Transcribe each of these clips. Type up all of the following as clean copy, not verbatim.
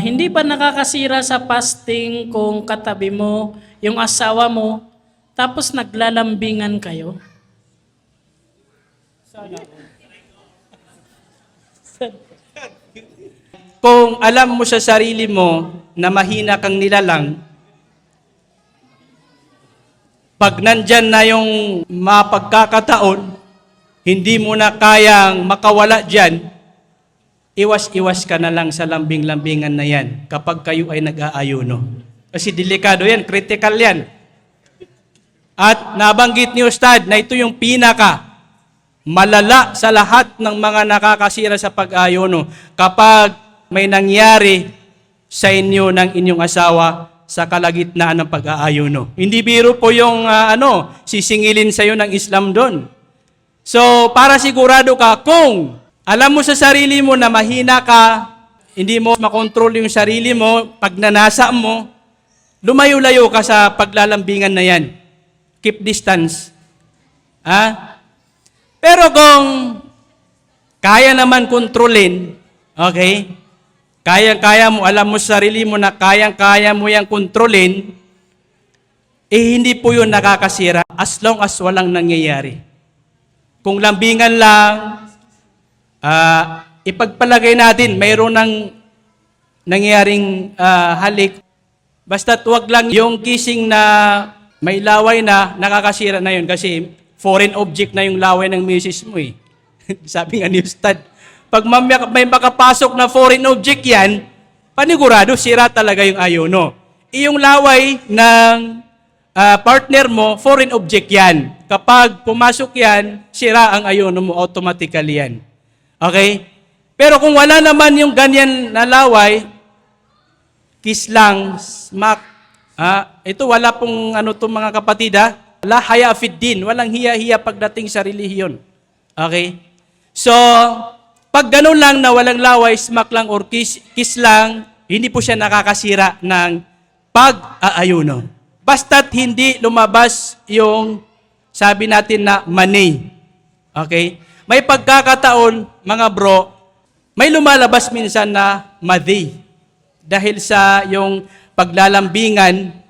Hindi ba nakakasira sa fasting kung katabi mo yung asawa mo, tapos naglalambingan kayo? Kung alam mo sa sarili mo na mahina kang nilalang, pag nandyan na yung mapagkakataon, hindi mo na kayang makawala dyan, iwas-iwas ka na lang sa lambing-lambingan na yan kapag kayo ay nag-aayuno. Kasi delikado yan, critical yan. At nabanggit ni Ustad na ito yung pinaka malala sa lahat ng mga nakakasira sa pag-ayuno kapag may nangyari sa inyo ng inyong asawa sa kalagitnaan ng pag-aayuno. Hindi biro po yung sisingilin sa iyo ng Islam doon. So, para sigurado ka, kung alam mo sa sarili mo na mahina ka, hindi mo makontrol yung sarili mo, pag nanasa mo, lumayo-layo ka sa paglalambingan na yan. Keep distance. Pero kung kaya naman kontrolin, okay, kaya mo, alam mo sa sarili mo na kaya mo yang kontrolin, hindi po yun nakakasira as long as walang nangyayari. Kung lambingan lang, ipagpalagay natin, mayroon ng nangyayaring halik, basta't wag lang yung kissing na may laway na nakakasira na yun kasi foreign object na yung laway ng misis mo eh. Sabi nga ni Ustad, pag may makapasok na foreign object yan, panigurado, sira talaga yung ayuno. Yung laway ng partner mo, foreign object yan. Kapag pumasok yan, sira ang ayuno mo, automatically yan. Okay? Pero kung wala naman yung ganyan na laway, kiss lang, smack, ito wala pong mga kapatid la haya fid din, walang hiya-hiya pagdating sa relihiyon. Okay? So, pag ganun lang na walang laway, smack lang or kiss lang, hindi po siya nakakasira ng pag-aayuno. Basta't hindi lumabas yung sabi natin na mani. Okay? May pagkakataon, mga bro, may lumalabas minsan na madhi. Dahil sa yung paglalambingan,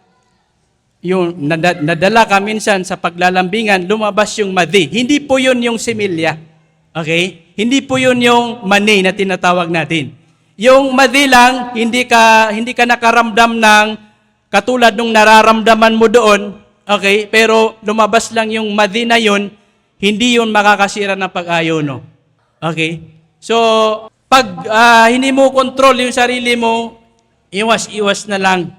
yung nadala ka minsan sa paglalambingan, lumabas yung madhi. Hindi po yun yung similya. Okay? Hindi po yun yung mani na tinatawag natin. Yung madhi lang, hindi ka nakaramdam ng katulad nung nararamdaman mo doon, okay? Pero lumabas lang yung madhi na yun, hindi yun makakasira ng pag-ayuno. Okay? So, pag hindi mo control yung sarili mo, iwas-iwas na lang